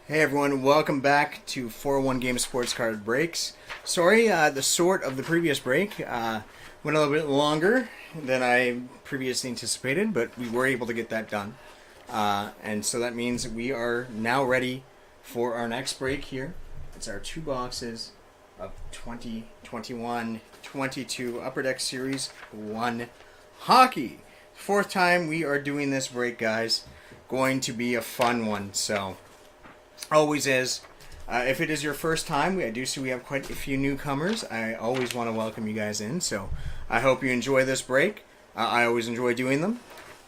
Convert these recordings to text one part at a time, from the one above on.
Hey everyone, welcome back to 401 Game Sports Card Breaks. Sorry, the sort of the previous break went a little bit longer than I previously anticipated, but we were able to get that done. And so that means we are now ready for our next break here. It's our two boxes of 2021-22 Upper Deck Series 1 Hockey. Fourth time we are doing this break, guys. Going to be a fun one, so... Always is. If it is your first time, I do see we have quite a few newcomers. I always want to welcome you guys in, so I hope you enjoy this break. I always enjoy doing them.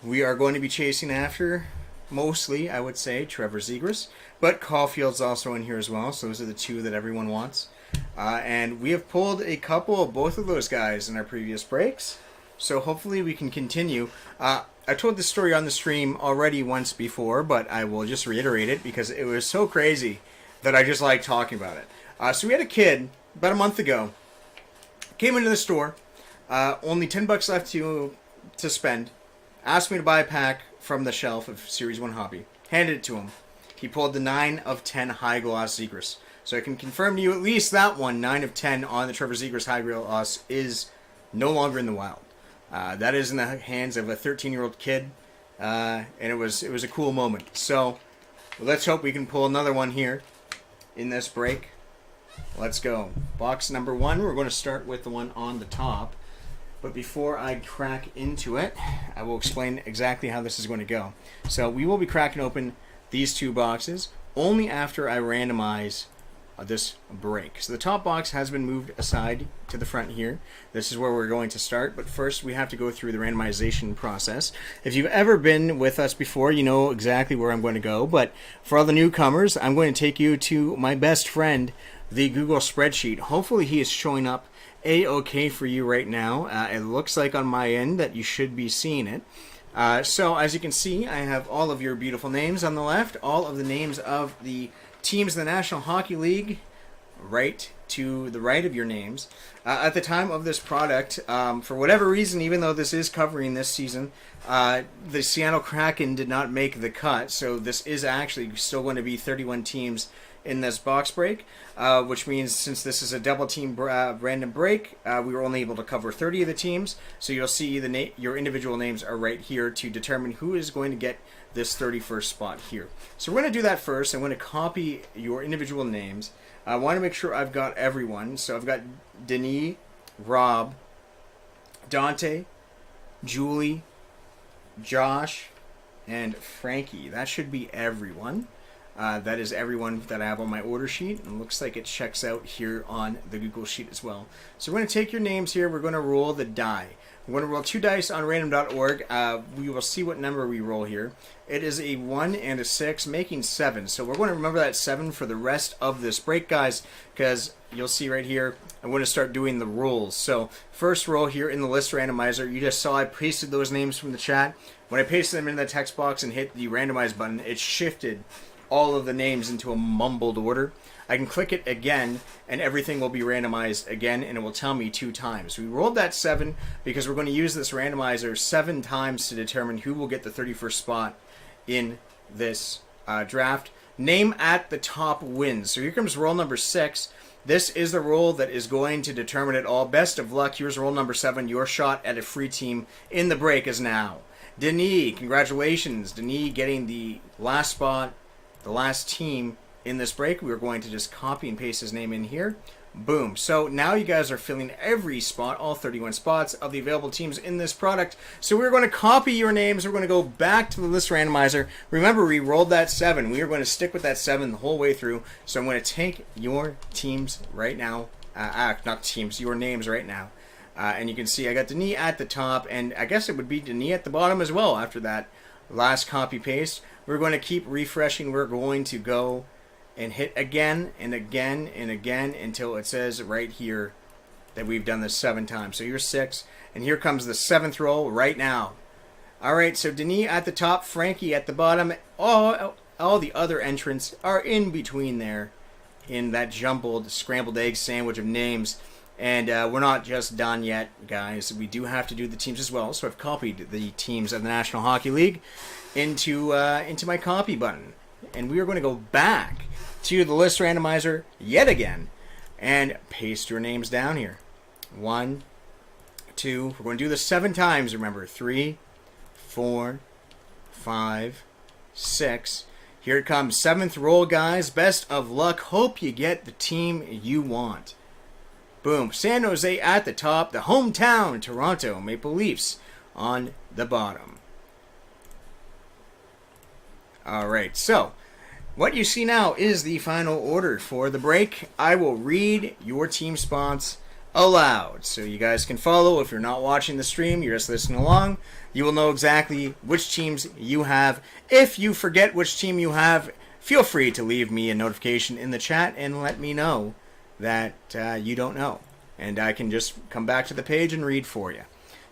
We are going to be chasing after, mostly, I would say, Trevor Zegras, but Caulfield's also in here as well, so those are the two that everyone wants. And we have pulled a couple of both of those guys in our previous breaks, so hopefully we can continue. I told this story on the stream already once before, but I will just reiterate it because it was so crazy that I just like talking about it. So we had a kid about a month ago, came into the store, only $10 left to spend, asked me to buy a pack from the shelf of Series 1 Hobby, handed it to him. He pulled the 9 of 10 High Gloss Zegras. So I can confirm to you at least that one, 9 of 10 on the Trevor Zegras High Gloss, is no longer in the wild. That is in the hands of a 13-year-old kid, and it was a cool moment. So let's hope we can pull another one here in this break. Let's go. Box number 1, we're going to start with the one on the top. But before I crack into it, I will explain exactly how this is going to go. So we will be cracking open these two boxes only after I randomize this break. So the top box has been moved aside to the front here. This is where we're going to start, but first we have to go through the randomization process. If you've ever been with us before, you know exactly where I'm going to go, but for all the newcomers, I'm going to take you to my best friend, the Google spreadsheet. Hopefully he is showing up A-OK for you right now. It looks like on my end that you should be seeing it. So as you can see, I have all of your beautiful names on the left, all of the names of the teams in the National Hockey League right to the right of your names. At the time of this product, for whatever reason, even though this is covering this season, the Seattle Kraken did not make the cut, so this is actually still going to be 31 teams in this box break, which means since this is a double team random break, we were only able to cover 30 of the teams, so you'll see your individual names are right here to determine who is going to get this 31st spot here. So we're going to do that first. I'm going to copy your individual names. I want to make sure I've got everyone. So I've got Denis, Rob, Dante, Julie, Josh, and Frankie. That should be everyone. That is everyone that I have on my order sheet. And it looks like it checks out here on the Google Sheet as well. So we're going to take your names here. We're going to roll the die. We're going to roll 2 dice on random.org. We will see what number we roll here. It is a 1 and a 6, making 7. So we're going to remember that 7 for the rest of this break, guys, because you'll see right here, I'm going to start doing the rolls. So first roll here in the list randomizer, you just saw I pasted those names from the chat. When I pasted them in the text box and hit the randomize button, it shifted all of the names into a mumbled order. I can click it again and everything will be randomized again and it will tell me 2 times. We rolled that 7 because we're going to use this randomizer 7 times to determine who will get the 31st spot in this draft. Name at the top wins. So here comes roll number 6. This is the roll that is going to determine it all. Best of luck. Here's roll number 7. Your shot at a free team in the break is now. Denis, congratulations. Denis getting the last spot, the last team in this break. We're going to just copy and paste his name in here. Boom. So now you guys are filling every spot, all 31 spots of the available teams in this product. So we're going to copy your names. We're going to go back to the list randomizer. Remember, we rolled that 7. We are going to stick with that 7 the whole way through. So I'm going to take your teams right now. Not teams, your names right now. And you can see I got Denis at the top, and I guess it would be Denis at the bottom as well after that last copy paste. We're going to keep refreshing. We're going to go and hit again and again and again until it says right here that we've done this 7 times. So here's 6, and here comes the 7th roll right now. All right, so Denis at the top, Frankie at the bottom. All the other entrants are in between there in that jumbled, scrambled egg sandwich of names. And we're not just done yet, guys. We do have to do the teams as well. So I've copied the teams of the National Hockey League into my copy button. and we are going to go back to the list randomizer yet again and paste your names down here. 1, 2, we're going to do this 7 times, remember. 3, 4, 5, 6. Here it comes. 7th roll, guys. Best of luck. Hope you get the team you want. Boom. San Jose at the top. The hometown Toronto Maple Leafs on the bottom. Alright, so what you see now is the final order for the break. I will read your team spots aloud so you guys can follow. If you're not watching the stream, you're just listening along, you will know exactly which teams you have. If you forget which team you have, feel free to leave me a notification in the chat and let me know that you don't know, and I can just come back to the page and read for you.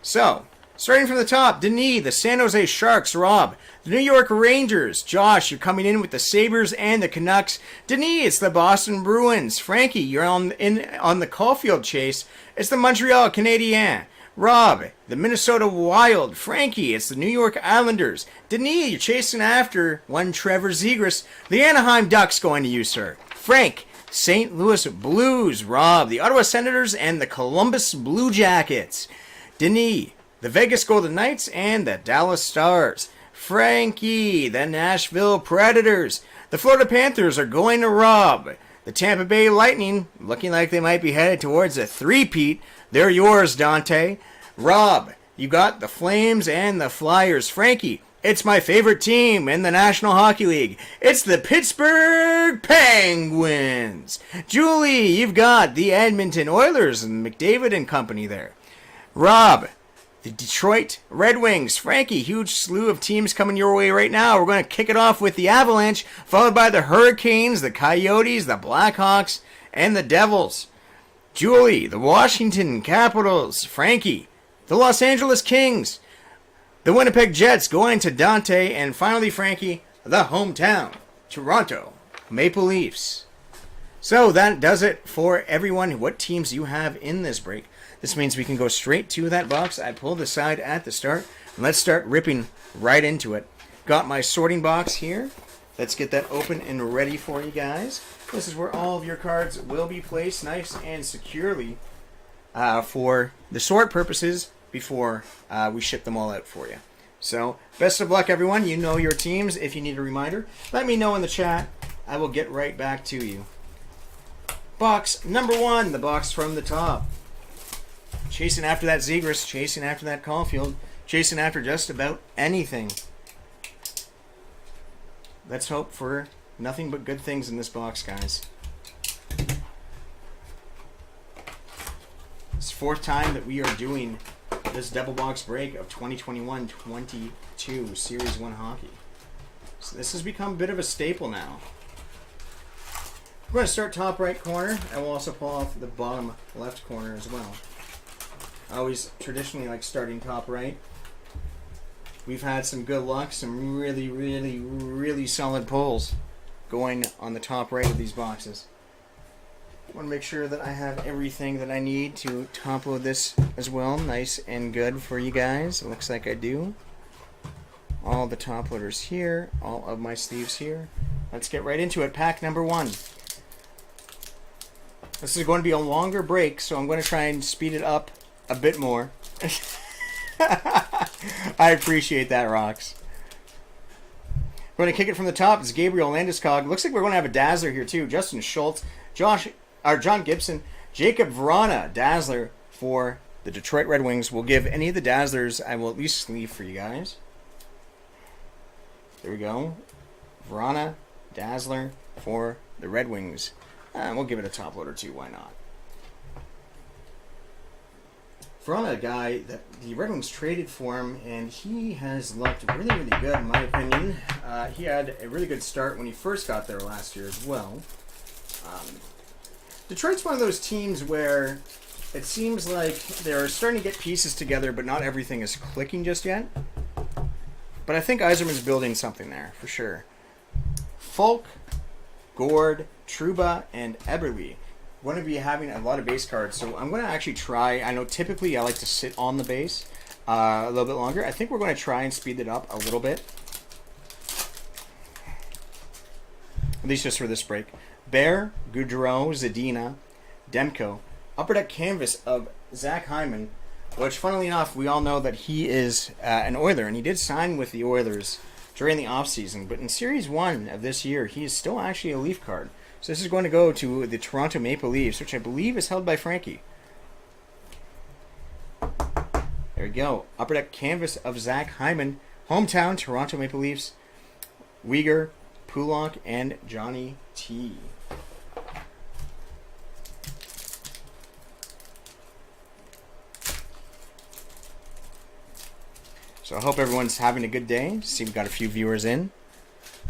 So, starting from the top, Denis, the San Jose Sharks. Rob, the New York Rangers. Josh, you're coming in with the Sabres and the Canucks. Denis, it's the Boston Bruins. Frankie, you're on the Caulfield chase. It's the Montreal Canadiens. Rob, the Minnesota Wild. Frankie, it's the New York Islanders. Denis, you're chasing after one Trevor Zegras. The Anaheim Ducks going to you, sir. Frank, St. Louis Blues. Rob, the Ottawa Senators and the Columbus Blue Jackets. Denis, the Vegas Golden Knights and the Dallas Stars. Frankie, the Nashville Predators. The Florida Panthers are going to Rob. The Tampa Bay Lightning, looking like they might be headed towards a three-peat. They're yours, Dante. Rob, you got the Flames and the Flyers. Frankie, it's my favorite team in the National Hockey League. It's the Pittsburgh Penguins. Julie, you've got the Edmonton Oilers and McDavid and company there. Rob, the Detroit Red Wings. Frankie, huge slew of teams coming your way right now. We're going to kick it off with the Avalanche, followed by the Hurricanes, the Coyotes, the Blackhawks, and the Devils. Julie, the Washington Capitals. Frankie, the Los Angeles Kings. The Winnipeg Jets going to Dante. And finally, Frankie, the hometown Toronto Maple Leafs. So that does it for everyone. What teams you have in this break. This means we can go straight to that box I pulled aside at the start. And let's start ripping right into it. Got my sorting box here. Let's get that open and ready for you guys. This is where all of your cards will be placed nice and securely for the sort purposes before we ship them all out for you. So, best of luck, everyone. You know your teams. If you need a reminder, let me know in the chat. I will get right back to you. Box number 1, the box from the top. Chasing after that Zegras, chasing after that Caulfield, chasing after just about anything. Let's hope for nothing but good things in this box, guys. It's the 4th time that we are doing this double box break of 2021-22 Series 1 hockey. So this has become a bit of a staple now. We're going to start top right corner, and we'll also pull off the bottom left corner as well. I always traditionally like starting top right. We've had some good luck, some really solid pulls going on the top right of these boxes. I want to make sure that I have everything that I need to top load this as well, nice and good for you guys. It looks like I do. All the top loaders here, all of my sleeves here. Let's get right into it. Pack number 1. This is going to be a longer break, so I'm going to try and speed it up a bit more. I appreciate that, Rocks. We're going to kick it from the top. It's Gabriel Landeskog. Looks like we're going to have a Dazzler here too. Justin Schultz, John Gibson, Jacob Vrana, Dazzler for the Detroit Red Wings. We'll give any of the Dazzlers, I will at least sleeve for you guys. There we go. Vrana, Dazzler for the Red Wings. We'll give it a top loader too, why not? Vrana, a guy that the Red Wings traded for him, and he has looked really good in my opinion. He had a really good start when he first got there last year as well. Detroit's one of those teams where it seems like they're starting to get pieces together, but not everything is clicking just yet. But I think Yzerman's building something there, for sure. Falk, Gord, Trouba, and Eberle. Going to be having a lot of base cards, so I'm going to actually try. I know typically I like to sit on the base a little bit longer. I think we're going to try and speed it up a little bit. at least just for this break. Bear, Goudreau, Zadina, Demko. Upper Deck canvas of Zach Hyman, which, funnily enough, we all know that he is an Oiler, and he did sign with the Oilers during the offseason. But in Series 1 of this year, he is still actually a Leaf card. So this is going to go to the Toronto Maple Leafs, which I believe is held by Frankie. There we go. Upper Deck canvas of Zach Hyman. Hometown, Toronto Maple Leafs. Weegar, Pulock, and Johnny T. So I hope everyone's having a good day. See, we've got a few viewers in.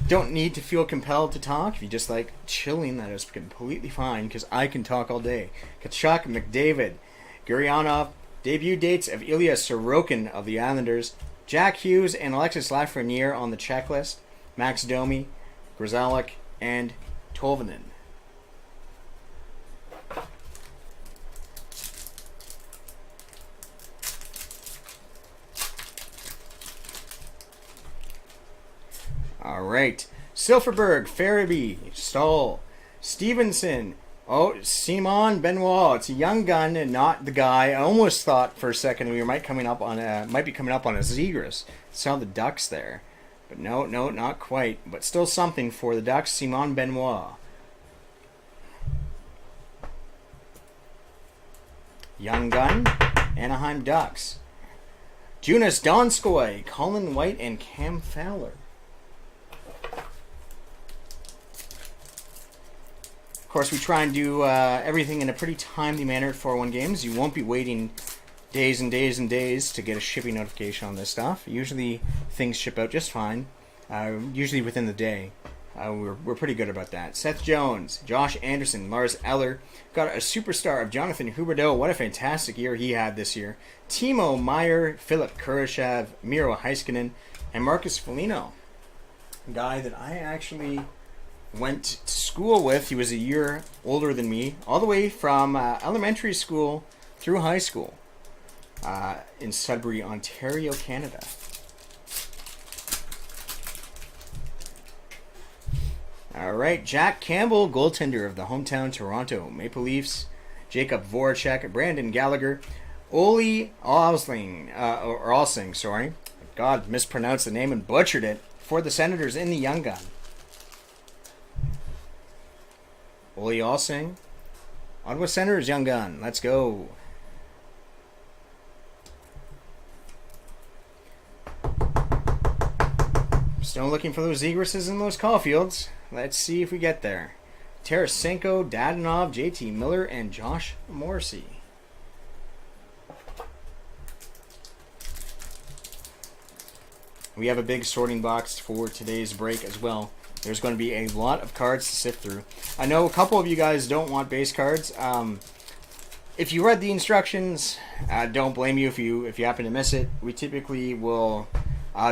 Don't need to feel compelled to talk. If you just like chilling, that is completely fine, because I can talk all day. Kachuk, McDavid, Gurianov, debut dates of Ilya Sorokin of the Islanders, Jack Hughes and Alexis Lafreniere on the checklist, Max Domi, Grzelcyk, and Tolvanen. All right. Silverberg, Farabee, Stahl, Stevenson. Oh, Simon Benoit. It's a young gun and not the guy. I almost thought for a second we might be coming up on a Zegras. Saw the Ducks there. But no, not quite. But still something for the Ducks. Simon Benoit. Young gun, Anaheim Ducks. Jonas Donskoy, Colin White, and Cam Fowler. Of course, we try and do everything in a pretty timely manner at 401 Games. You won't be waiting days and days and days to get a shipping notification on this stuff. Usually, things ship out just fine. Usually within the day. We're pretty good about that. Seth Jones, Josh Anderson, Lars Eller. Got a superstar of Jonathan Huberdeau. What a fantastic year he had this year. Timo Meier, Philip Kurashev, Miro Heiskanen, and Marcus Foligno. A guy that I actually went to school with. He was a year older than me, all the way from elementary school through high school in Sudbury, Ontario, Canada. All right, Jack Campbell, goaltender of the hometown Toronto Maple Leafs. Jacob Voracek, Brandon Gallagher, Ole Alsing, sorry. God, mispronounced the name and butchered it, for the Senators in the Young Gun. Ole Alsing, Ottawa Senators Young Gun. Let's go. Still looking for those Zegrases and those Caulfields. Let's see if we get there. Tarasenko, Dadonov, JT Miller, and Josh Morrissey. We have a big sorting box for today's break as well. There's going to be a lot of cards to sift through. I know a couple of you guys don't want base cards. If you read the instructions, don't blame you if you happen to miss it. We typically will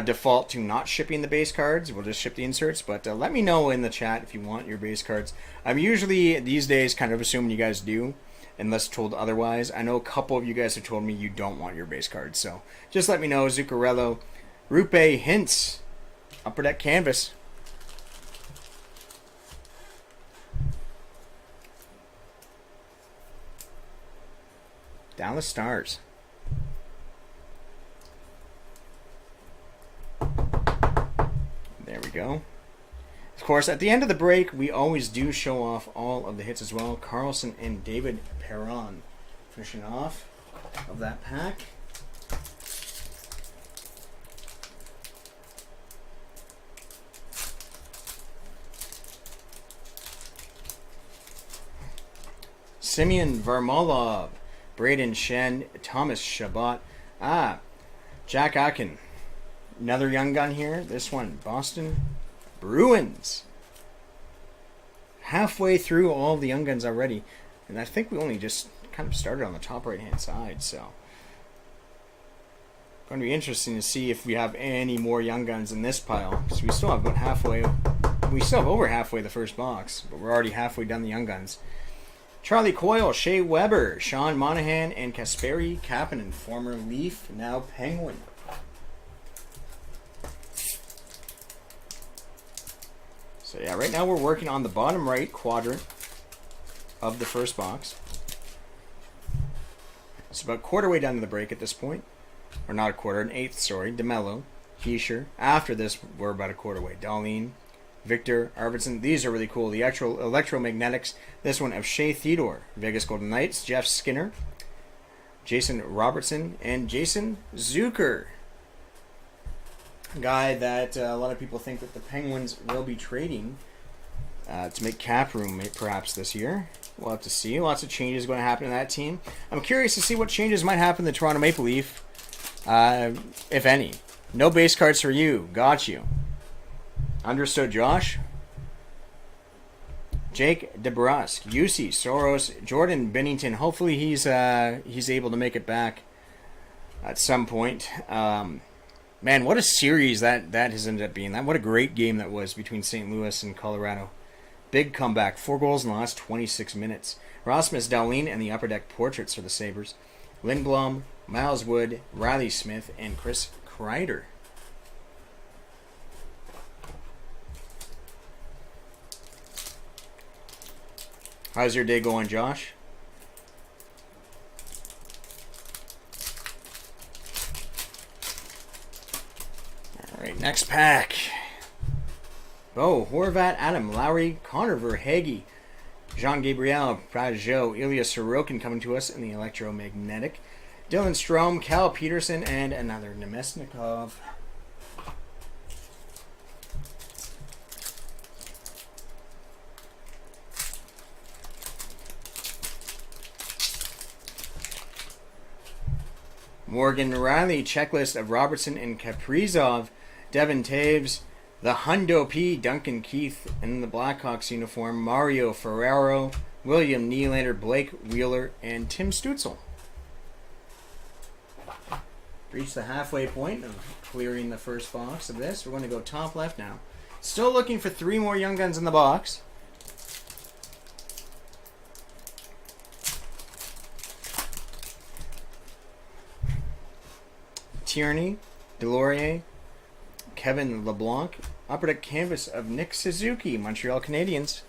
default to not shipping the base cards. We'll just ship the inserts. But let me know in the chat if you want your base cards. I'm usually, these days, kind of assuming you guys do, unless told otherwise. I know a couple of you guys have told me you don't want your base cards. So just let me know. Zuccarello, Rupe, Hintz, Upper Deck Canvas. Dallas Stars. There we go. Of course, at the end of the break, we always do show off all of the hits as well. Carlson and David Perron finishing off of that pack. Simeon Varmolov, Braden Shen, Thomas Chabot. Jack Atkin. Another young gun here. This one, Boston Bruins. Halfway through all the young guns already. And I think we only just kind of started on the top right-hand side. So, going to be interesting to see if we have any more young guns in this pile. Because we still have about halfway. We still have over halfway the first box. But we're already halfway done the young guns. Charlie Coyle, Shea Weber, Sean Monahan, and Kasperi Kapanen, former Leaf, now Penguin. So So yeah, right now we're working on the bottom right quadrant of the first box. It's about quarter way down to the break at this point. Or not a quarter, an eighth, sorry. DeMello, Heischer. After this, we're about a quarter way. Dahlin, Victor, Arvidsson. These are really cool. The actual electromagnetics. This one of Shea Theodore, Vegas Golden Knights, Jeff Skinner, Jason Robertson, and Jason Zucker. A guy that a lot of people think that the Penguins will be trading to make cap room perhaps this year. We'll have to see. Lots of changes going to happen in that team. I'm curious to see what changes might happen in the Toronto Maple Leaf, if any. No base cards for you. Got you. Understood, Josh. Jake DeBrusk, UC, Soros, Jordan Bennington. Hopefully he's able to make it back at some point. Man, what a series that has ended up being. What a great game that was between St. Louis and Colorado. Big comeback. 4 goals in the last 26 minutes. Rasmus Dahlin and the Upper Deck portraits for the Sabres. Lindblom, Miles Wood, Riley Smith, and Chris Kreider. How's your day going, Josh? All right, next pack. Horvat, Adam Lowry, Connor Verhaeghe, Jean-Gabriel Pageau, Ilya Sorokin coming to us in the electromagnetic. Dylan Strome, Cal Peterson, and another Nemesnikov. Morgan Riley, checklist of Robertson and Kaprizov, Devin Taves, the Hundo P, Duncan Keith in the Blackhawks uniform, Mario Ferraro, William Nylander, Blake Wheeler, and Tim Stützle. Reached the halfway point of clearing the first box of this. We're going to go top left now. Still looking for 3 more Young Guns in the box. Tierney, Delorier, Kevin LeBlanc, Upper Deck canvas of Nick Suzuki, Montreal Canadiens.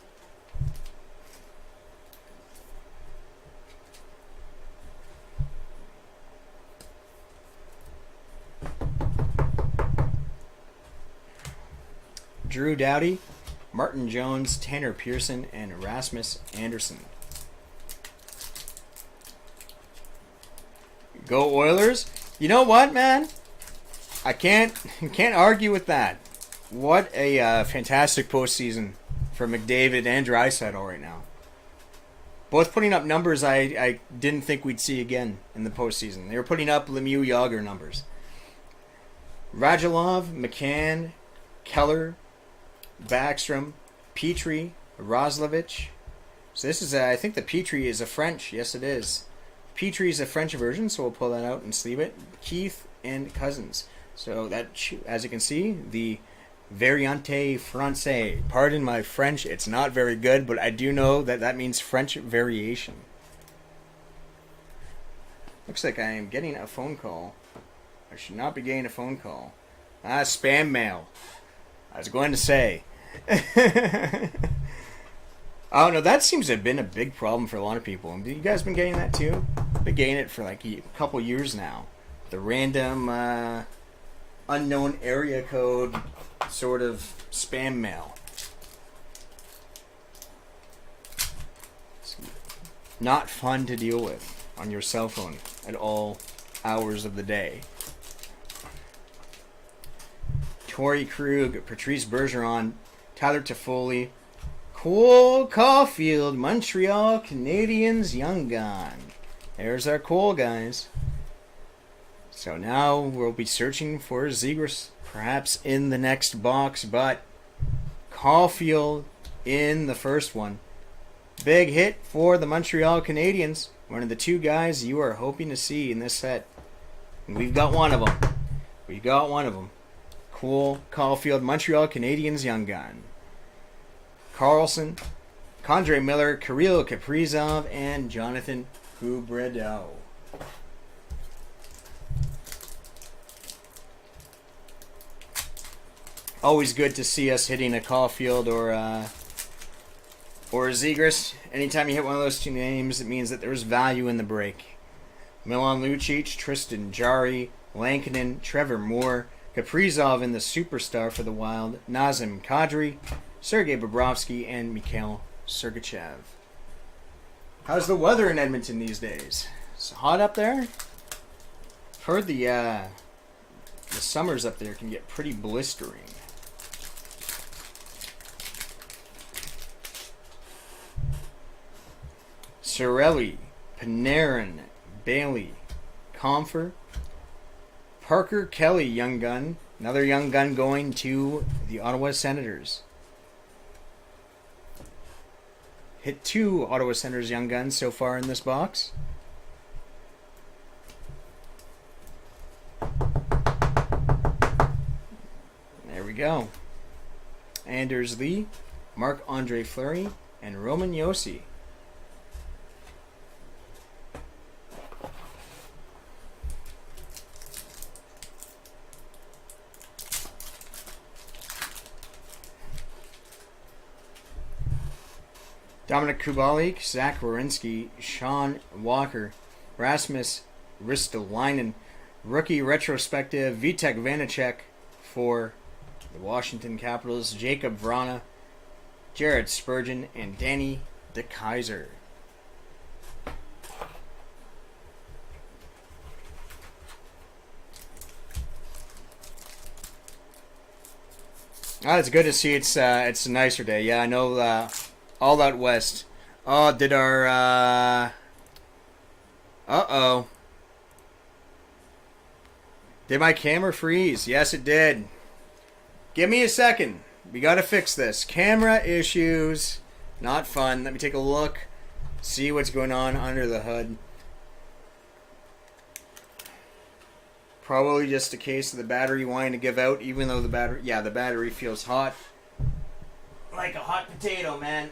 Drew Doughty, Martin Jones, Tanner Pearson, and Rasmus Anderson. Go Oilers! You know what, man? I can't argue with that. What a fantastic postseason for McDavid and Draisaitl right now. Both putting up numbers I didn't think we'd see again in the postseason. They were putting up Lemieux Yager numbers. Radulov, McCann, Keller, Backstrom, Petrie, Roslovich. So this is, I think the Petrie is a French. Yes, it is. Petrie is a French version, so we'll pull that out and sleeve it. Keith and Cousins. So that, as you can see, the Variante Francais. Pardon my French, it's not very good, but I do know that that means French variation. Looks like I am getting a phone call. I should not be getting a phone call. Spam mail. I was going to say. Oh, no, that seems to have been a big problem for a lot of people. Have you guys been getting that too? I've been getting it for like a couple years now. The random unknown area code sort of spam mail. It's not fun to deal with on your cell phone at all hours of the day. Torrey Krug, Patrice Bergeron, Tyler Toffoli, Cole Caulfield, Montreal Canadiens Young Gun. There's our Cole, guys. So now we'll be searching for Zegras, perhaps in the next box, but Caulfield in the first one. Big hit for the Montreal Canadiens. One of the 2 guys you are hoping to see in this set. And we've got one of them. We've got one of them. Cole Caulfield, Montreal Canadiens Young Gun. Carlson, Condre Miller, Kirill Kaprizov, and Jonathan Huberdeau. Always good to see us hitting a Caulfield or a Zegras. Anytime you hit one of those two names, it means that there's value in the break. Milan Lucic, Tristan Jarry, Lankinen, Trevor Moore, Kaprizov in the superstar for the Wild, Nazem Kadri, Sergei Bobrovsky, and Mikhail Sergachev. How's the weather in Edmonton these days? It's hot up there? I've heard the summers up there can get pretty blistering. Cirelli, Panarin, Bailey, Comfer, Parker Kelly, young gun. Another young gun going to the Ottawa Senators. Hit 2 Ottawa Senators young guns so far in this box. There we go. Anders Lee, Marc-Andre Fleury, and Roman Josi. Dominic Kubalik, Zach Werenski, Sean Walker, Rasmus Ristolainen, rookie retrospective, Vitek Vanacek for the Washington Capitals, Jacob Vrana, Jared Spurgeon, and Danny DeKeyser. Oh, it's good to see it's a nicer day. Yeah, I know all out west. Oh, did our uh-oh. Did my camera freeze? Yes, it did. Give me a second. We gotta fix this. Camera issues. Not fun. Let me take a look. See what's going on under the hood. Probably just a case of the battery wanting to give out, even though the battery feels hot. Like a hot potato, man.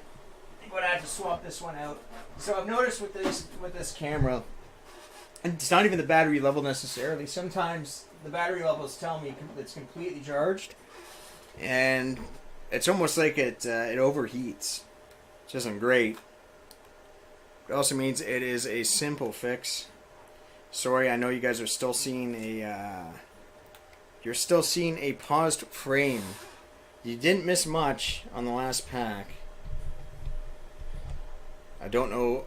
I think I'm gonna have to swap this one out. So I've noticed with this camera, and it's not even the battery level necessarily. Sometimes the battery levels tell me it's completely charged, and it's almost like it overheats, which isn't great. It also means it is a simple fix. Sorry, I know you guys are still seeing you're still seeing a paused frame. You didn't miss much on the last pack. I don't know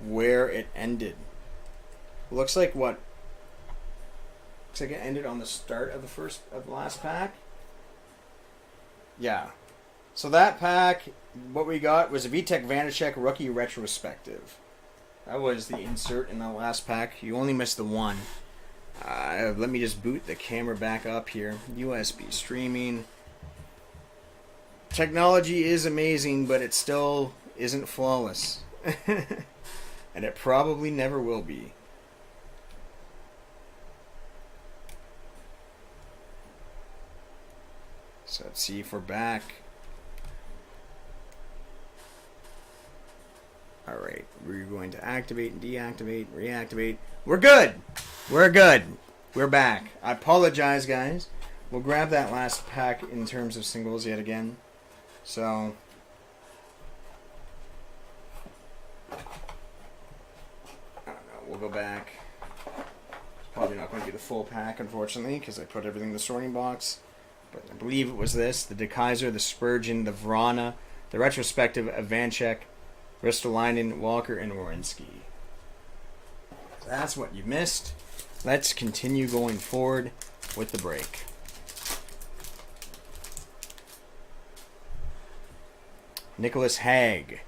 where it ended. Looks like it ended on the start of the last pack. Yeah. So that pack, what we got was a Vitek Vanacek rookie retrospective. That was the insert in the last pack. You only missed the one. Let me just boot the camera back up here. USB streaming. Technology is amazing, but it still isn't flawless. And it probably never will be. So let's see if we're back. Alright, we're going to activate and deactivate, reactivate. We're good! We're good! We're back. I apologize, guys. We'll grab that last pack in terms of singles yet again. So, I don't know, we'll go back. It's probably not going to be the full pack, unfortunately, because I put everything in the sorting box. But I believe it was this, the DeKeyser, the Spurgeon, the Vrana, the retrospective of Vanacek, Ristolainen, Walker, and Werenski. That's what you missed. Let's continue going forward with the break. Nicholas Hague,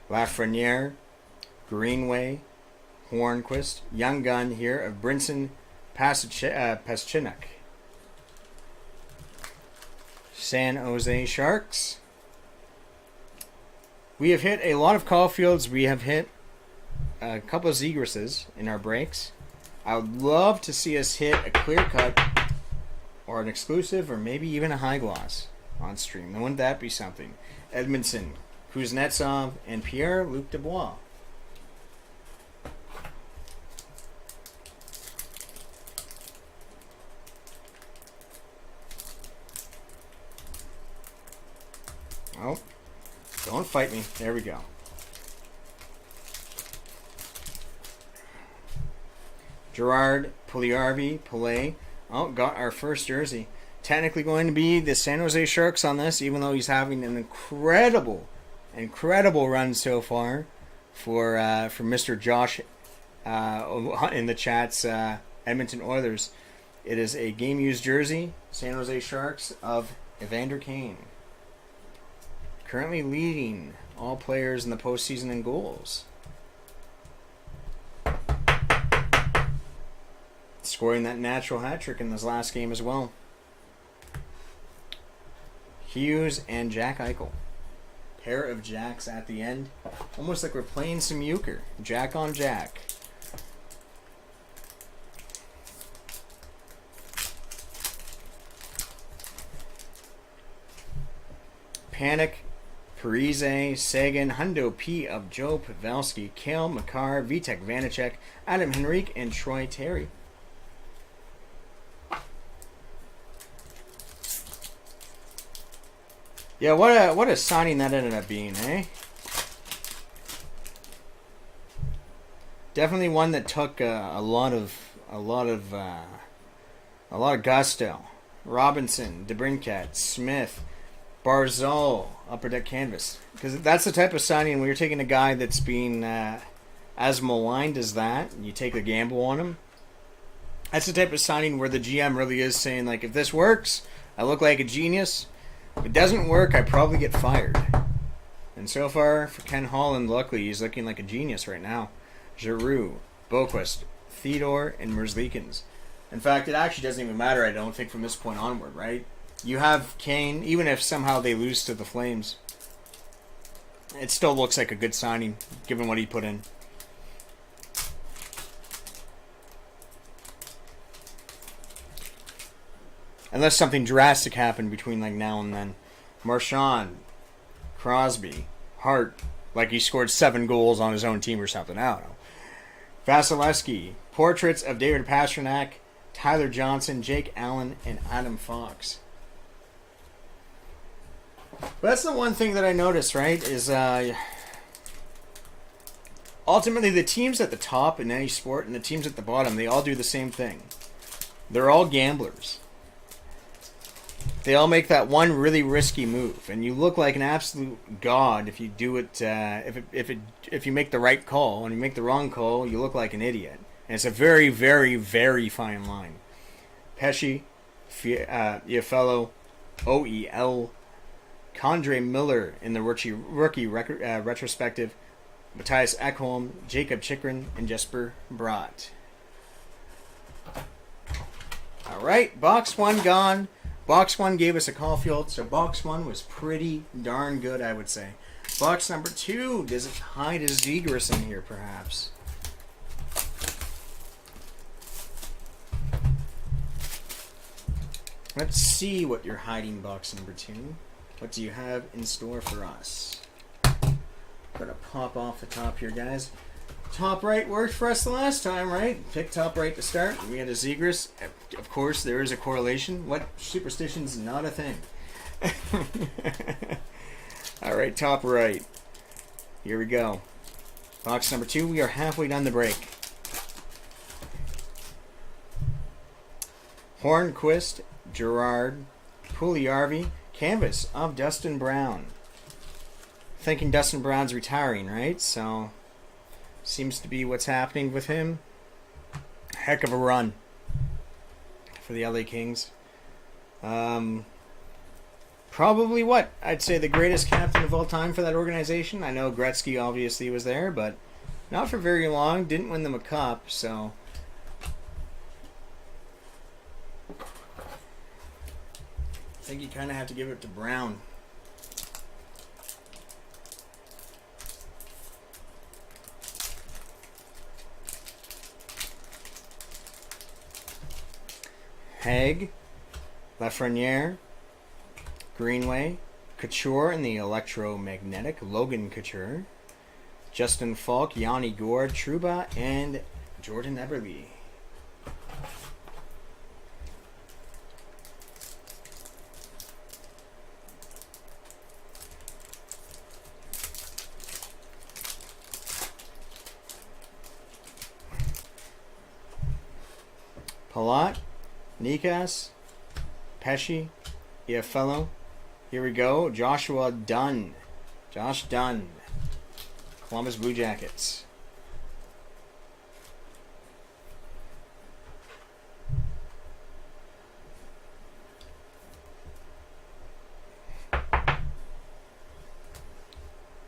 Lafreniere, Greenway, Hornquist, young gun here of Brinson Paschinuk. San Jose Sharks. We have hit a lot of Caulfields. We have hit a couple of Zegrases in our breaks. I would love to see us hit a clear cut or an exclusive or maybe even a high gloss on stream. Now, wouldn't that be something? Edmondson, Kuznetsov, and Pierre-Luc Dubois. Oh, don't fight me. There we go. Gerard Pugliarvi. Oh, got our first jersey. Technically going to be the San Jose Sharks on this, even though he's having an incredible run so far for Mr. Josh in the chats, Edmonton Oilers. It is a game-used jersey, San Jose Sharks, of Evander Kane. Currently leading all players in the postseason in goals. Scoring that natural hat trick in this last game as well. Hughes and Jack Eichel. Pair of jacks at the end. Almost like we're playing some euchre. Jack on Jack. Panic, Parise, Sagan, Hundo P of Joe Pavelski, Kale Makar, Vitek Vanacek, Adam Henrique, and Troy Terry. Yeah, what a signing that ended up being, eh? Definitely one that took a lot of gusto. Robinson, DeBrincat, Smith, Barzal, upper deck canvas, because that's the type of signing where you're taking a guy that's being as maligned as that, and you take a gamble on him. That's the type of signing where the GM really is saying, like, if this works, I look like a genius. If it doesn't work, I probably get fired. And so far, for Ken Holland, luckily, he's looking like a genius right now. Giroux, Boquist, Theodore, and Merzlikins. In fact, it actually doesn't even matter, I don't think, from this point onward, right? You have Kane, even if somehow they lose to the Flames, it still looks like a good signing, given what he put in. Unless something drastic happened between like now and then. Marchand, Crosby, Hart, like he scored 7 goals on his own team or something. I don't know. Vasilevsky, portraits of David Pastrnak, Tyler Johnson, Jake Allen, and Adam Fox. But that's the one thing that I noticed, right? Is ultimately the teams at the top in any sport and the teams at the bottom, they all do the same thing. They're all gamblers. They all make that one really risky move, and you look like an absolute god if you do it. If you make the right call, and you make the wrong call, you look like an idiot. And it's a very, very, very fine line. Pesci, Iafallo, OEL, Condre Miller in the rookie retrospective, Matthias Ekholm, Jacob Chikrin, and Jesper Bratt. All right, box 1 gone. Box 1 gave us a Caulfield, so box 1 was pretty darn good, I would say. Box number 2, does it hide a Zegras in here, perhaps? Let's see what you're hiding, box number 2. What do you have in store for us? Gonna pop off the top here, guys. Top right worked for us the last time, right? Pick top right to start. We had a Zegras. Of course, there is a correlation. What? Superstition's not a thing. All right, top right. Here we go. Box number 2. We are halfway down the break. Hornquist, Gerard, Pugliarvi, canvas of Dustin Brown. Thinking Dustin Brown's retiring, right? So seems to be what's happening with him. Heck of a run for the LA Kings. Probably what? I'd say the greatest captain of all time for that organization. I know Gretzky obviously was there, but not for very long. Didn't win them a cup, so I think you kind of have to give it to Brown. Haig, Lafreniere, Greenway, Couture in the electromagnetic, Logan Couture, Justin Falk, Yanni Gourde, Trouba, and Jordan Eberle. Palat, Nikas, Pesci, Iaffello. Here we go. Joshua Dunn. Josh Dunn. Columbus Blue Jackets.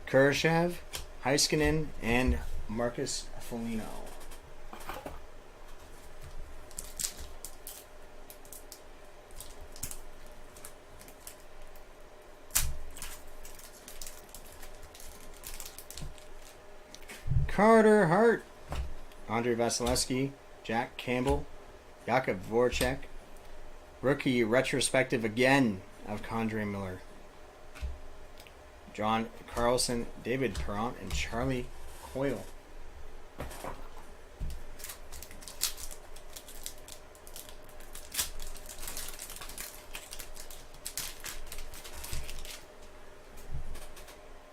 Kurashev, Heiskanen, and Marcus Foligno. Carter Hart, Andrei Vasilevsky, Jack Campbell, Jakub Voracek. Rookie retrospective again of Condre Miller. John Carlson, David Perron, and Charlie Coyle.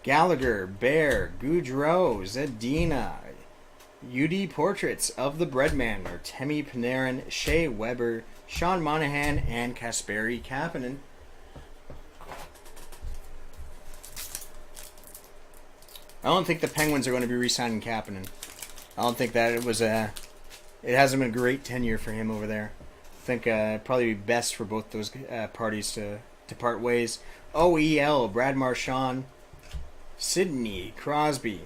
Gallagher, Bear, Goudreau, Zadina, UD Portraits of the Breadman, Artemi Panarin, Shea Weber, Sean Monahan, and Kasperi Kapanen. I don't think the Penguins are going to be re-signing Kapanen. I don't think that it hasn't been a great tenure for him over there. I think probably be best for both those parties to part ways. OEL, Brad Marchand, Sidney Crosby.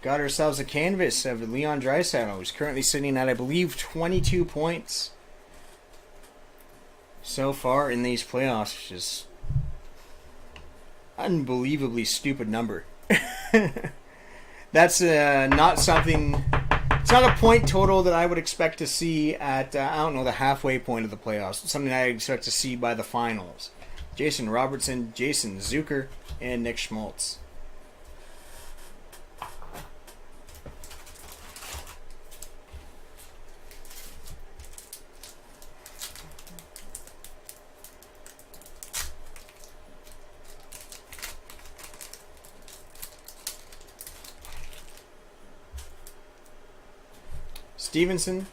Got ourselves a canvas of Leon Draisaitl, who's currently sitting at, I believe, 22 points so far in these playoffs, which is unbelievably stupid number. That's not something. It's not a point total that I would expect to see at the halfway point of the playoffs. It's something I expect to see by the finals. Jason Robertson, Jason Zucker, and Nick Schmaltz. Stevenson,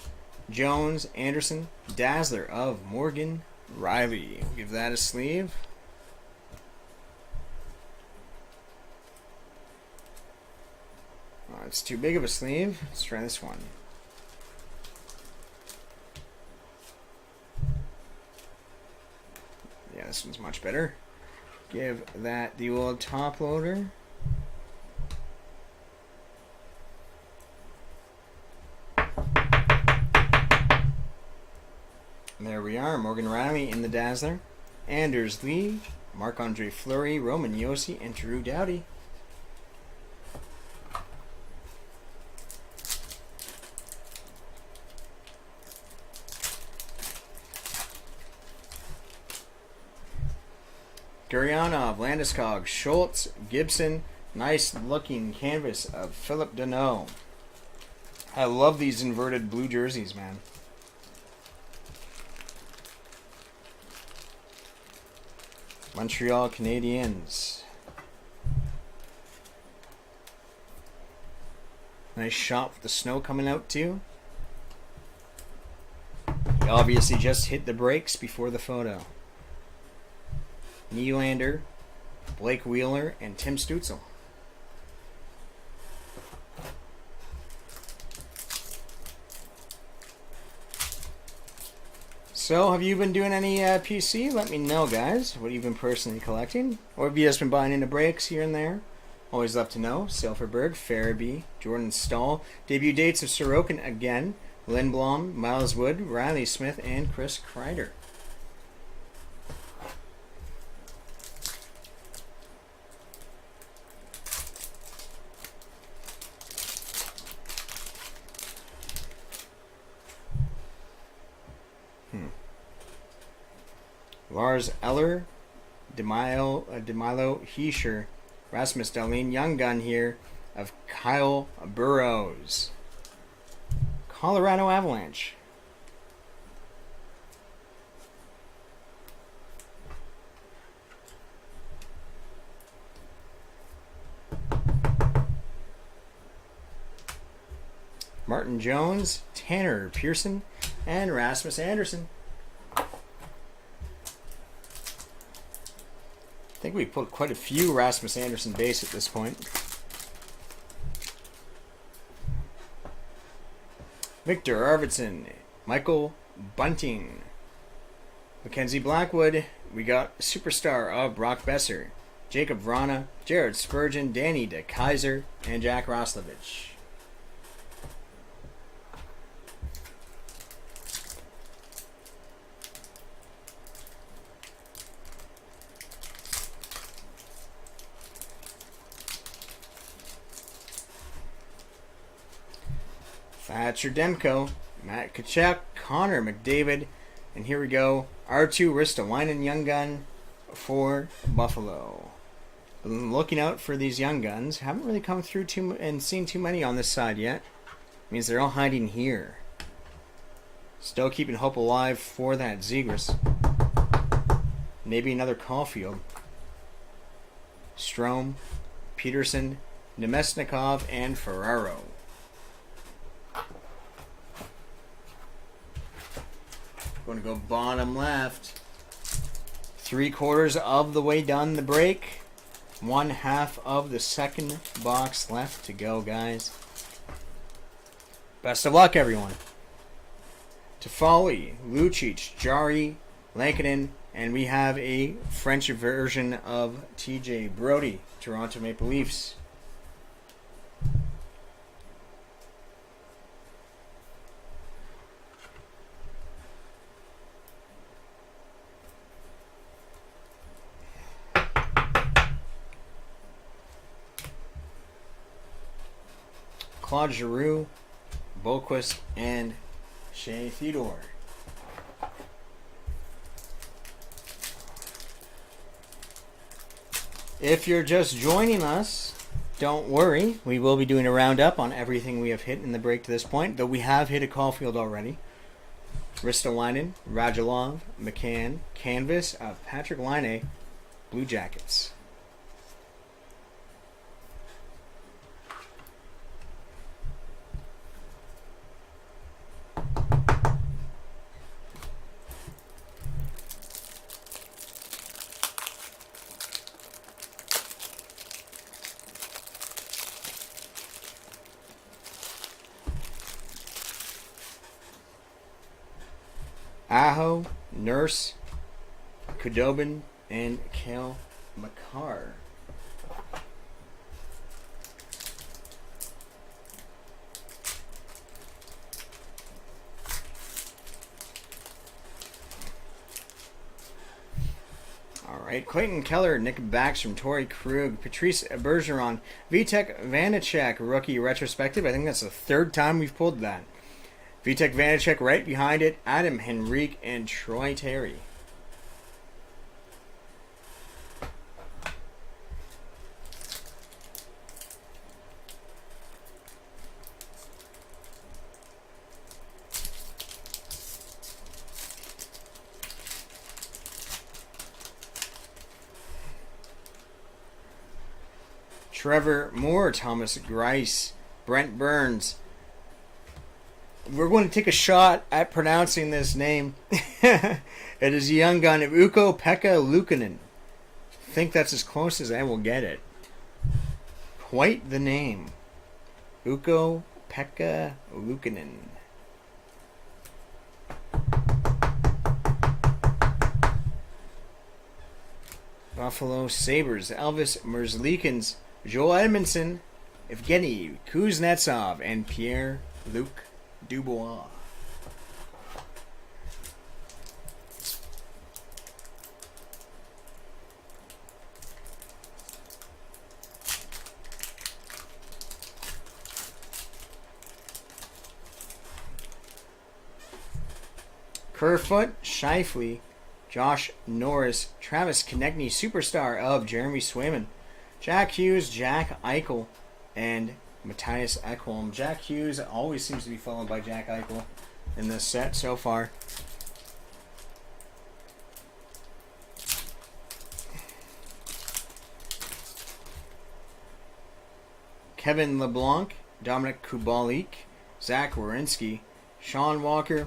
Jones, Anderson, Dazzler of Morgan Riley. We'll give that a sleeve. Oh, it's too big of a sleeve. Let's try this one. Yeah, this one's much better. Give that the old top loader. There we are, Morgan Riley in the Dazzler, Anders Lee, Marc-Andre Fleury, Roman Josi, and Drew Doughty. Gurianov, Landeskog, Schultz, Gibson. Nice looking canvas of Philip Deneau. I love these inverted blue jerseys, man. Montreal Canadiens. Nice shot with the snow coming out too. He obviously just hit the brakes before the photo. Nylander, Blake Wheeler, and Tim Stützle. So, have you been doing any PC? Let me know, guys, what you've been personally collecting. Or have you just been buying into breaks here and there? Always love to know. Silverberg, Farabee, Jordan Stahl. Debut dates of Sorokin again. Lindblom, Miles Wood, Riley Smith, and Chris Kreider. Lars Eller, DeMilo Heischer, Rasmus Dahlin, Young Gun here of Kyle Burrows. Colorado Avalanche. Martin Jones, Tanner Pearson, and Rasmus Anderson. I think we put quite a few Rasmus Anderson base at this point. Victor Arvidsson, Michael Bunting, Mackenzie Blackwood. We got superstar of Brock Besser, Jacob Vrana, Jared Spurgeon, Danny DeKaiser, and Jack Roslovich. Thatcher Demko, Matt Tkachuk, Connor McDavid, and here we go, R2 Ristolainen Young Gun for Buffalo. Looking out for these young guns. Haven't really come through and seen too many on this side yet. Means they're all hiding here. Still keeping hope alive for that Zegras. Maybe another Caulfield. Strome, Peterson, Nemesnikov, and Ferraro. Going to go bottom left. 3/4 of the way done the break. 1/2 of the second box left to go, guys. Best of luck, everyone. Toffoli, Lucic, Jari, Lankinen, and we have a French version of TJ Brody, Toronto Maple Leafs. Claude Giroux, Boquist, and Shea Theodore. If you're just joining us, don't worry. We will be doing a roundup on everything we have hit in the break to this point, though we have hit a Caulfield already. Ristolainen, Radulov, McCann, canvas of Patrick Laine, Blue Jackets. Aho, Nurse, Kudobin, and Cale Makar. Alright, Clayton Keller, Nick Backstrom, Torrey Krug, Patrice Bergeron, Vitek Vanacek, rookie retrospective. I think that's the third time we've pulled that. Vitek Vanacek right behind it, Adam Henrique, and Troy Terry. Trevor Moore, Thomas Greiss, Brent Burns. We're going to take a shot at pronouncing this name. It is a young gun of Ukko-Pekka Luukkonen. I think that's as close as I will get it. Quite the name. Ukko-Pekka Luukkonen. Buffalo Sabres, Elvis Merzlikins, Joel Edmondson, Evgeny Kuznetsov, and Pierre-Luc Dubois. Kerfoot, Scheifele, Josh Norris, Travis Konechny, superstar of Jeremy Swayman, Jack Hughes, Jack Eichel, and Matthias Ekholm. Jack Hughes always seems to be followed by Jack Eichel in this set so far. Kevin LeBlanc, Dominic Kubalik, Zach Werenski, Sean Walker,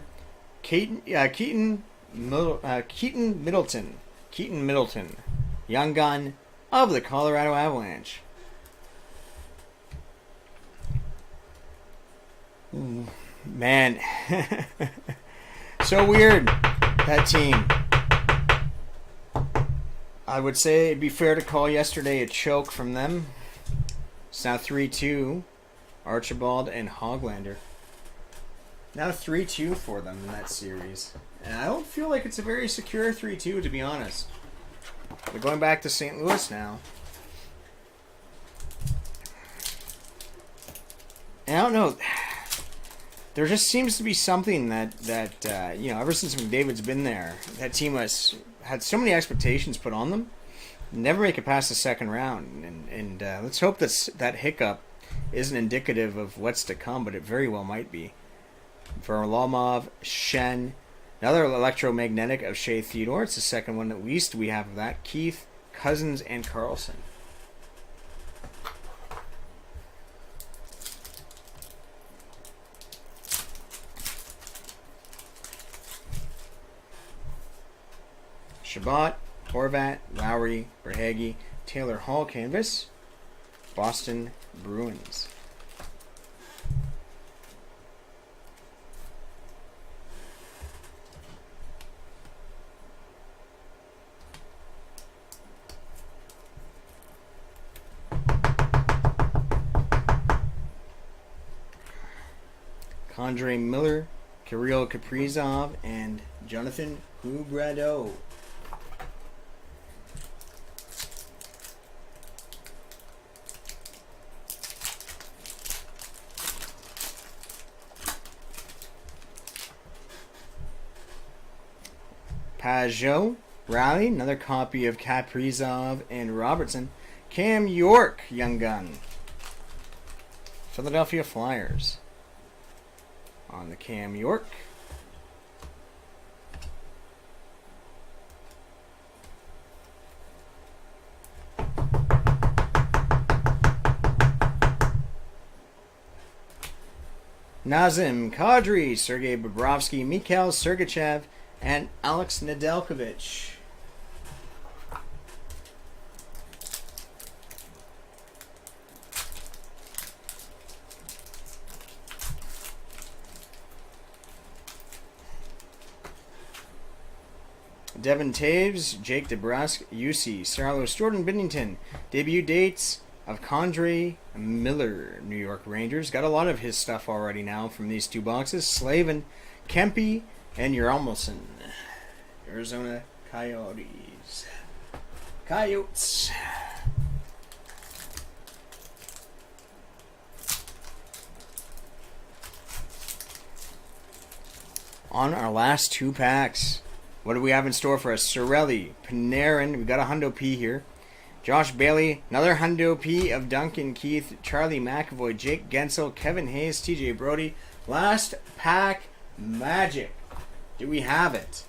Keaton Middleton. Keaton Middleton, young gun of the Colorado Avalanche. Ooh, man, so weird, that team. I would say it'd be fair to call yesterday a choke from them. It's now 3-2, Archibald and Hoglander. Now 3-2 for them in that series. And I don't feel like it's a very secure 3-2, to be honest. They're going back to St. Louis now. And I don't know. There just seems to be something that ever since McDavid's been there, that team has had so many expectations put on them. Never make it past the second round. And let's hope that hiccup isn't indicative of what's to come, but it very well might be. Varlamov, Shen, another electromagnetic of Shea Theodore. It's the second one at least we have of that. Keith, Cousins, and Carlson. Shabbat, Horvat, Lowry, Verhaeghe, Taylor Hall canvas. Boston Bruins. Andre Miller, Kirill Kaprizov, and Jonathan Huberdeau. Pajot, Raleigh, another copy of Kaprizov and Robertson. Cam York, young gun. Philadelphia Flyers. On the Cam York. Nazem Kadri, Sergei Bobrovsky, Mikhail Sergachev, and Alex Nedeljkovic. Devin Taves, Jake DeBrusk, UC, Sarlos, Jordan Binnington. Debut dates of Condre Miller, New York Rangers. Got a lot of his stuff already now from these two boxes. Slavin, Kempe, and Yarmulson. Arizona Coyotes. Coyotes. On our last two packs. What do we have in store for us? Sorelli, Panarin, we got a Hundo P here. Josh Bailey, another Hundo P of Duncan Keith, Charlie McAvoy, Jake Gensel, Kevin Hayes, TJ Brody. Last pack magic. Do we have it?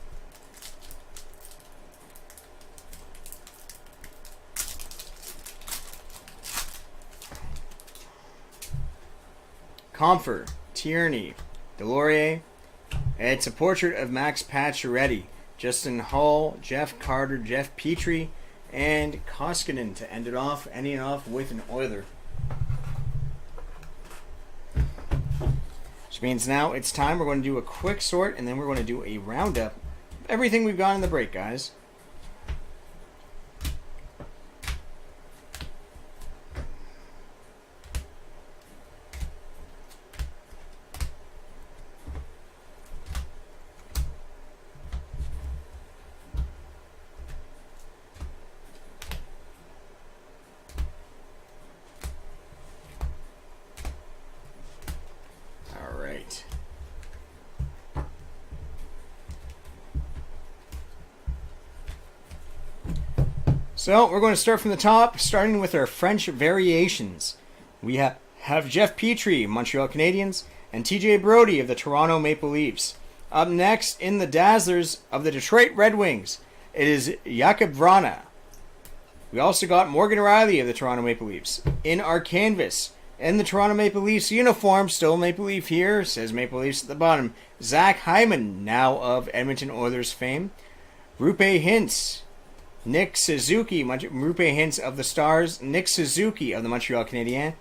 Comfort, Tierney, Delorier. It's a portrait of Max Pacioretty. Justin Hull, Jeff Carter, Jeff Petrie, and Koskinen to end it off, ending off with an Oiler. Which means now it's time. We're going to do a quick sort, and then we're going to do a roundup of everything we've got in the break, guys. So we're going to start from the top, starting with our French variations. We have Jeff Petrie, Montreal Canadiens, and TJ Brody of the Toronto Maple Leafs. Up next, in the Dazzlers of the Detroit Red Wings, it is Jakub Vrana. We also got Morgan Rielly of the Toronto Maple Leafs. In our canvas, in the Toronto Maple Leafs uniform, still Maple Leaf here, says Maple Leafs at the bottom. Zach Hyman, now of Edmonton Oilers fame. Rupe Hintz, Nick Suzuki, Rupe Hintz of the Stars, Nick Suzuki of the Montreal Canadiens.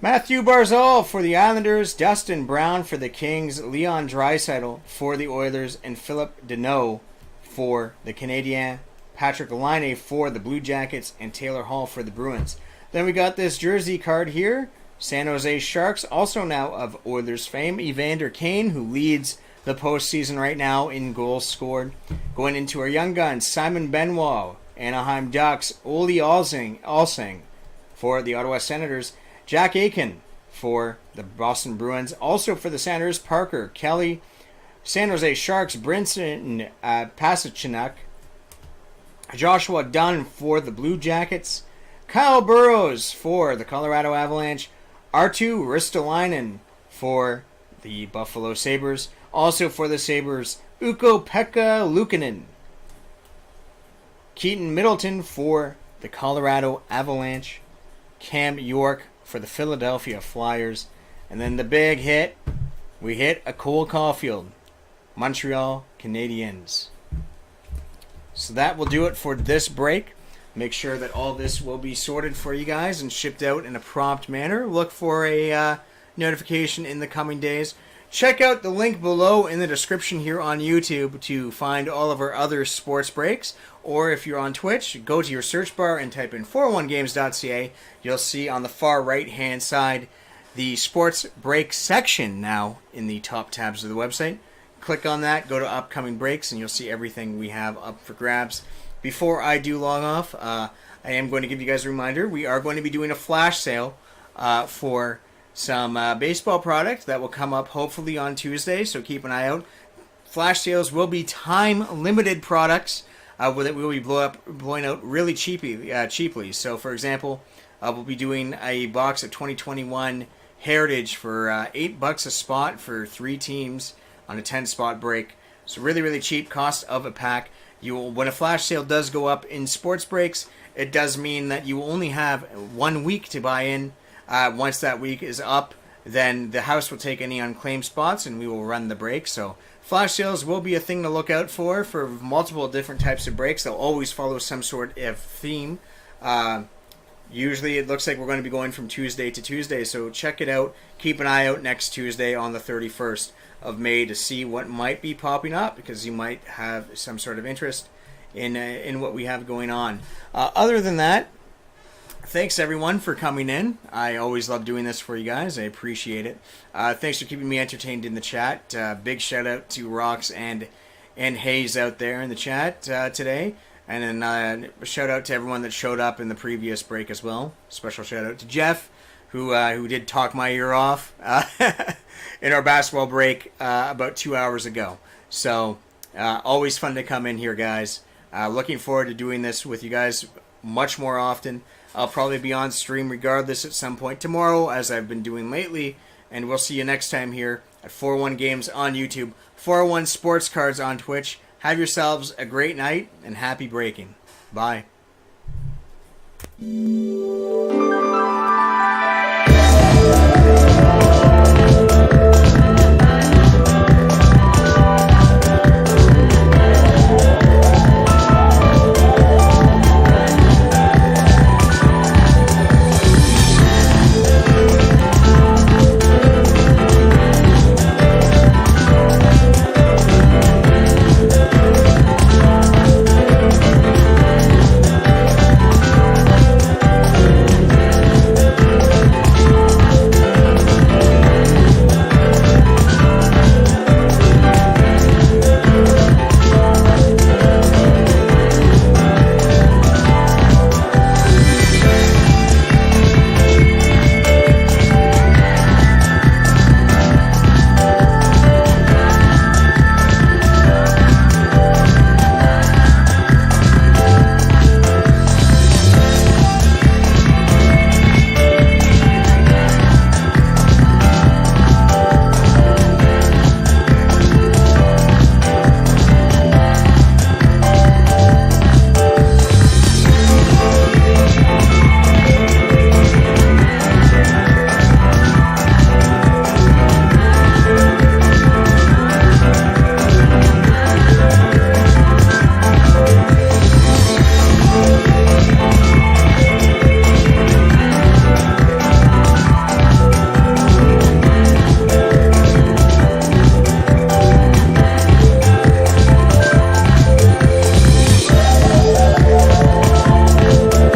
Matthew Barzal for the Islanders, Dustin Brown for the Kings, Leon Draisaitl for the Oilers, and Philip Deneau for the Canadiens. Patrick Laine for the Blue Jackets, and Taylor Hall for the Bruins. Then we got this jersey card here. San Jose Sharks, also now of Oilers fame. Evander Kane, who leads the postseason right now in goals scored. Going into our young guns, Simon Benoit, Anaheim Ducks. Ole Alsing for the Ottawa Senators. Jack Aiken for the Boston Bruins. Also for the Senators, Parker Kelly. San Jose Sharks, Brinson Pasichinuk. Joshua Dunn for the Blue Jackets. Kyle Burrows for the Colorado Avalanche. Arttu Ristolainen for the Buffalo Sabres. Also for the Sabres, Ukko-Pekka Luukkonen. Keaton Middleton for the Colorado Avalanche. Cam York for the Philadelphia Flyers. And then the big hit, we hit a Cole Caulfield. Montreal Canadiens. So that will do it for this break. Make sure that all this will be sorted for you guys and shipped out in a prompt manner. Look for a notification in the coming days. Check out the link below in the description here on YouTube to find all of our other sports breaks. Or if you're on Twitch, go to your search bar and type in 401games.ca. You'll see on the far right-hand side the sports break section now in the top tabs of the website. Click on that, go to upcoming breaks, and you'll see everything we have up for grabs. Before I do log off, I am going to give you guys a reminder. We are going to be doing a flash sale for some baseball product that will come up hopefully on Tuesday, so keep an eye out. Flash sales will be time-limited products that we will be blowing out really cheaply. So, for example, we'll be doing a box of 2021 Heritage for $8 a spot for 3 teams on a 10-spot break. So really, really cheap, cost of a pack. When a flash sale does go up in sports breaks, it does mean that you only have 1 week to buy in. Once that week is up, then the house will take any unclaimed spots and we will run the break. So flash sales will be a thing to look out for multiple different types of breaks. They'll always follow some sort of theme. Usually it looks like we're going to be going from Tuesday to Tuesday, so check it out. Keep an eye out next Tuesday on the 31st of May to see what might be popping up, because you might have some sort of interest in what we have going on. Other than that, thanks everyone for coming in. I always love doing this for you guys. I appreciate it. Thanks for keeping me entertained in the chat. Big shout out to Rox and Hayes out there in the chat today. And then a shout out to everyone that showed up in the previous break as well. Special shout out to Jeff, who did talk my ear off in our basketball break about 2 hours ago. So always fun to come in here, guys. Looking forward to doing this with you guys much more often. I'll probably be on stream regardless at some point tomorrow, as I've been doing lately. And we'll see you next time here at 401 Games on YouTube, 401 Sports Cards on Twitch. Have yourselves a great night and happy breaking. Bye.